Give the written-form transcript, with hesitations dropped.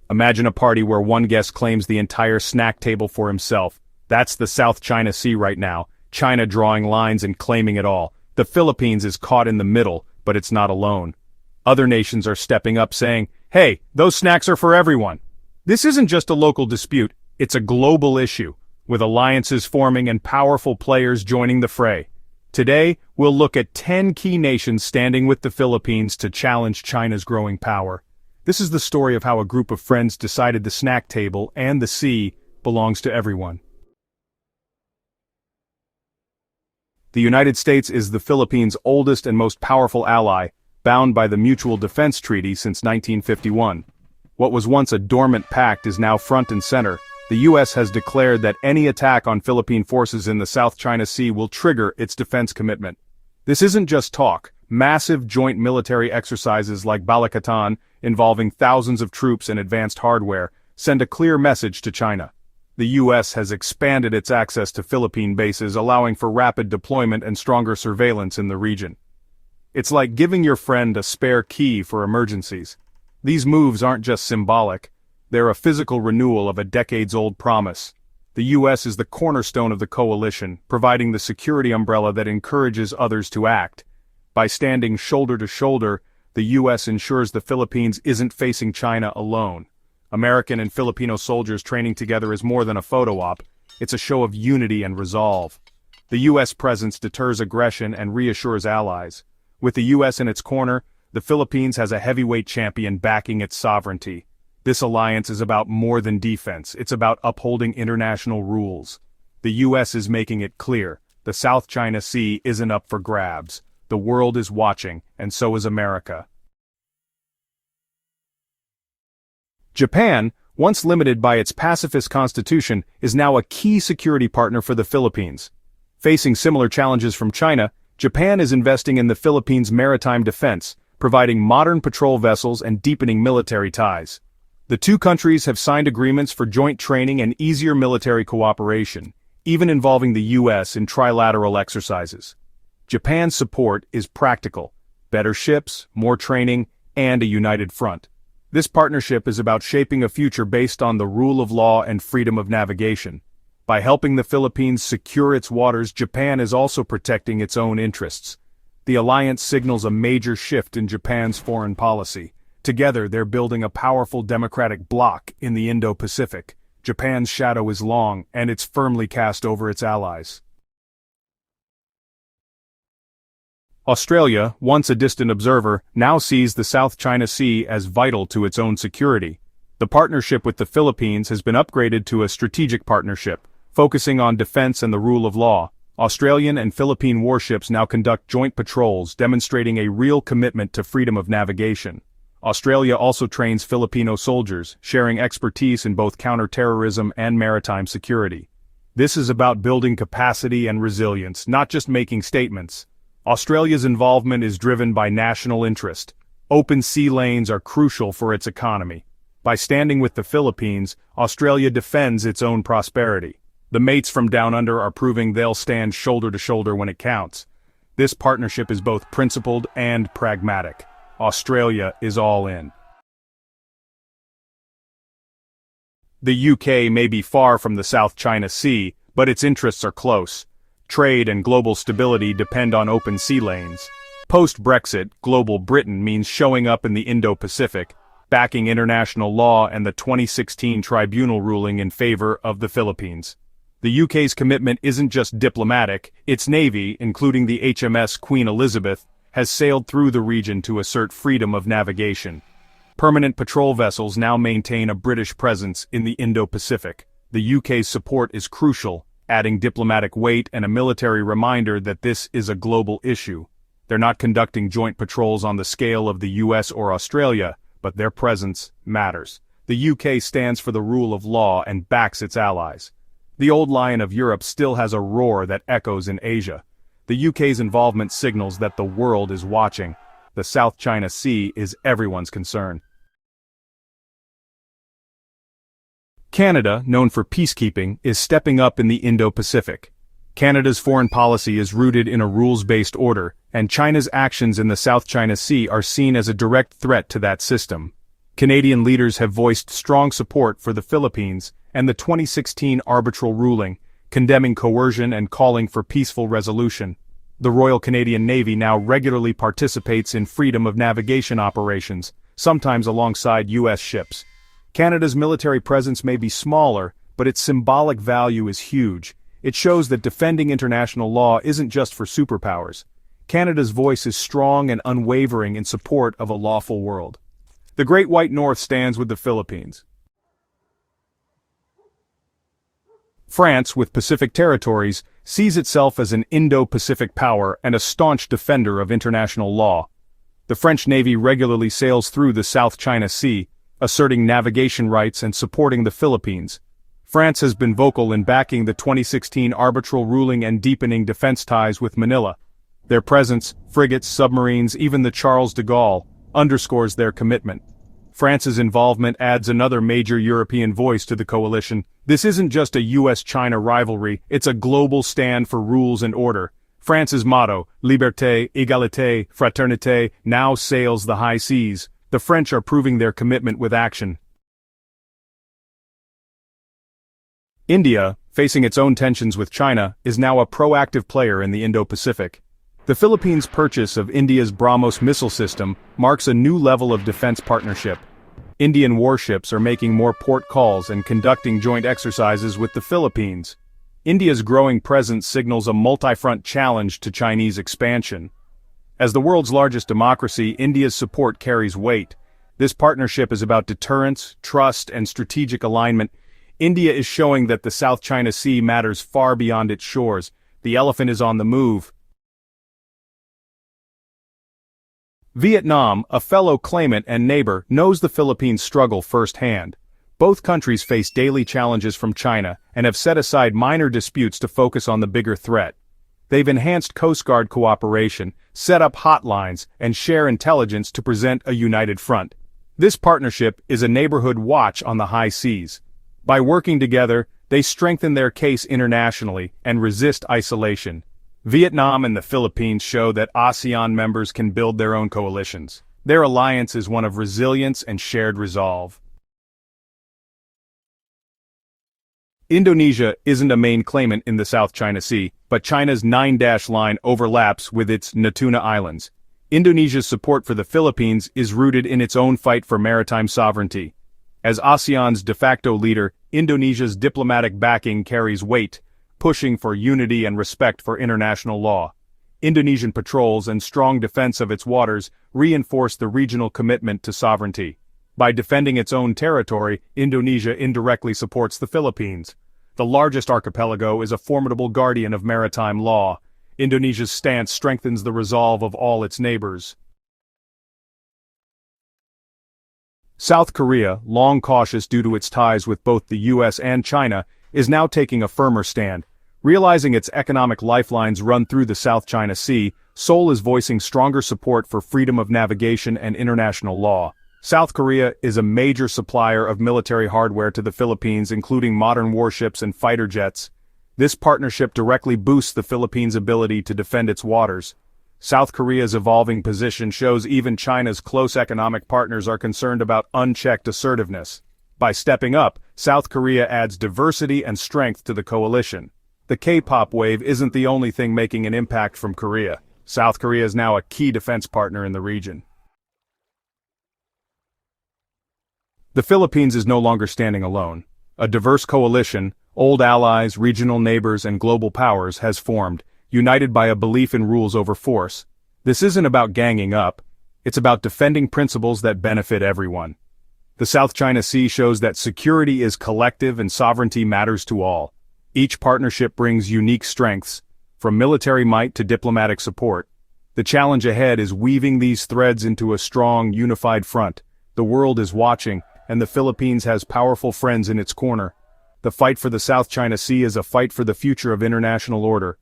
Imagine a party where one guest claims the entire snack table for himself. That's the South China Sea right now, China drawing lines and claiming it all. The Philippines is caught in the middle, but it's not alone. Other nations are stepping up saying, hey, those snacks are for everyone. This isn't just a local dispute, it's a global issue, with alliances forming and powerful players joining the fray. Today, we'll look at 10 key nations standing with the Philippines to challenge China's growing power. This is the story of how a group of friends decided the snack table and the sea belongs to everyone. The United States is the Philippines' oldest and most powerful ally, bound by the Mutual Defense Treaty since 1951. What was once a dormant pact is now front and center. The U.S. has declared that any attack on Philippine forces in the South China Sea will trigger its defense commitment. This isn't just talk. Massive joint military exercises like Balikatan, involving thousands of troops and advanced hardware, send a clear message to China. The U.S. has expanded its access to Philippine bases, allowing for rapid deployment and stronger surveillance in the region. It's like giving your friend a spare key for emergencies. These moves aren't just symbolic. They're a physical renewal of a decades-old promise. The U.S. is the cornerstone of the coalition, providing the security umbrella that encourages others to act. By standing shoulder to shoulder, the U.S. ensures the Philippines isn't facing China alone. American and Filipino soldiers training together is more than a photo op. It's a show of unity and resolve. The U.S. presence deters aggression and reassures allies. With the U.S. in its corner, the Philippines has a heavyweight champion backing its sovereignty. This alliance is about more than defense, it's about upholding international rules. The U.S. is making it clear, the South China Sea isn't up for grabs. The world is watching, and so is America. Japan, once limited by its pacifist constitution, is now a key security partner for the Philippines. Facing similar challenges from China, Japan is investing in the Philippines' maritime defense, providing modern patrol vessels and deepening military ties. The two countries have signed agreements for joint training and easier military cooperation, even involving the U.S. in trilateral exercises. Japan's support is practical: better ships, more training, and a united front. This partnership is about shaping a future based on the rule of law and freedom of navigation. By helping the Philippines secure its waters, Japan is also protecting its own interests. The alliance signals a major shift in Japan's foreign policy. Together, they're building a powerful democratic bloc in the Indo-Pacific. Japan's shadow is long, and it's firmly cast over its allies. Australia, once a distant observer, now sees the South China Sea as vital to its own security. The partnership with the Philippines has been upgraded to a strategic partnership, focusing on defense and the rule of law. Australian and Philippine warships now conduct joint patrols, demonstrating a real commitment to freedom of navigation. Australia also trains Filipino soldiers, sharing expertise in both counter-terrorism and maritime security. This is about building capacity and resilience, not just making statements. Australia's involvement is driven by national interest. Open sea lanes are crucial for its economy. By standing with the Philippines, Australia defends its own prosperity. The mates from down under are proving they'll stand shoulder to shoulder when it counts. This partnership is both principled and pragmatic. Australia is all in. The UK may be far from the South China Sea, but its interests are close. Trade and global stability depend on open sea lanes. Post-Brexit, global Britain means showing up in the Indo-Pacific, backing international law and the 2016 tribunal ruling in favor of the Philippines. The UK's commitment isn't just diplomatic, its navy, including the HMS Queen Elizabeth, has sailed through the region to assert freedom of navigation. Permanent patrol vessels now maintain a British presence in the Indo-Pacific. The UK's support is crucial, adding diplomatic weight and a military reminder that this is a global issue. They're not conducting joint patrols on the scale of the US or Australia, but their presence matters. The UK stands for the rule of law and backs its allies. The old lion of Europe still has a roar that echoes in Asia. The UK's involvement signals that the world is watching. The South China Sea is everyone's concern. Canada, known for peacekeeping, is stepping up in the Indo-Pacific. Canada's foreign policy is rooted in a rules-based order, and China's actions in the South China Sea are seen as a direct threat to that system. Canadian leaders have voiced strong support for the Philippines and the 2016 arbitral ruling, condemning coercion and calling for peaceful resolution. The Royal Canadian Navy now regularly participates in freedom of navigation operations, sometimes alongside U.S. ships. Canada's military presence may be smaller, but its symbolic value is huge. It shows that defending international law isn't just for superpowers. Canada's voice is strong and unwavering in support of a lawful world. The Great White North stands with the Philippines. France, with Pacific territories, sees itself as an Indo-Pacific power and a staunch defender of international law. The French Navy regularly sails through the South China Sea, asserting navigation rights and supporting the Philippines. France has been vocal in backing the 2016 arbitral ruling and deepening defense ties with Manila. Their presence, frigates, submarines, even the Charles de Gaulle, underscores their commitment. France's involvement adds another major European voice to the coalition. This isn't just a US-China rivalry, it's a global stand for rules and order. France's motto, Liberté, Égalité, Fraternité, now sails the high seas. The French are proving their commitment with action. India, facing its own tensions with China, is now a proactive player in the Indo-Pacific. The Philippines' purchase of India's BrahMos missile system marks a new level of defense partnership. Indian warships are making more port calls and conducting joint exercises with the Philippines. India's growing presence signals a multi-front challenge to Chinese expansion. As the world's largest democracy, India's support carries weight. This partnership is about deterrence, trust, and strategic alignment. India is showing that the South China Sea matters far beyond its shores. The elephant is on the move. Vietnam, a fellow claimant and neighbor, knows the Philippines' struggle firsthand. Both countries face daily challenges from China and have set aside minor disputes to focus on the bigger threat. They've enhanced Coast Guard cooperation, set up hotlines, and share intelligence to present a united front. This partnership is a neighborhood watch on the high seas. By working together, they strengthen their case internationally and resist isolation. Vietnam and the Philippines show that ASEAN members can build their own coalitions. Their alliance is one of resilience and shared resolve. Indonesia isn't a main claimant in the South China Sea, but China's 9-dash line overlaps with its Natuna Islands. Indonesia's support for the Philippines is rooted in its own fight for maritime sovereignty. As ASEAN's de facto leader, Indonesia's diplomatic backing carries weight, pushing for unity and respect for international law. Indonesian patrols and strong defense of its waters reinforce the regional commitment to sovereignty. By defending its own territory, Indonesia indirectly supports the Philippines. The largest archipelago is a formidable guardian of maritime law. Indonesia's stance strengthens the resolve of all its neighbors. South Korea, long cautious due to its ties with both the US and China, is now taking a firmer stand. Realizing its economic lifelines run through the South China Sea, Seoul is voicing stronger support for freedom of navigation and international law. South Korea is a major supplier of military hardware to the Philippines, including modern warships and fighter jets. This partnership directly boosts the Philippines' ability to defend its waters. South Korea's evolving position shows even China's close economic partners are concerned about unchecked assertiveness. By stepping up, South Korea adds diversity and strength to the coalition. The K-pop wave isn't the only thing making an impact from Korea. South Korea is now a key defense partner in the region. The Philippines is no longer standing alone. A diverse coalition, old allies, regional neighbors, and global powers has formed, united by a belief in rules over force. This isn't about ganging up. It's about defending principles that benefit everyone. The South China Sea shows that security is collective and sovereignty matters to all. Each partnership brings unique strengths, from military might to diplomatic support. The challenge ahead is weaving these threads into a strong, unified front. The world is watching, and the Philippines has powerful friends in its corner. The fight for the South China Sea is a fight for the future of international order.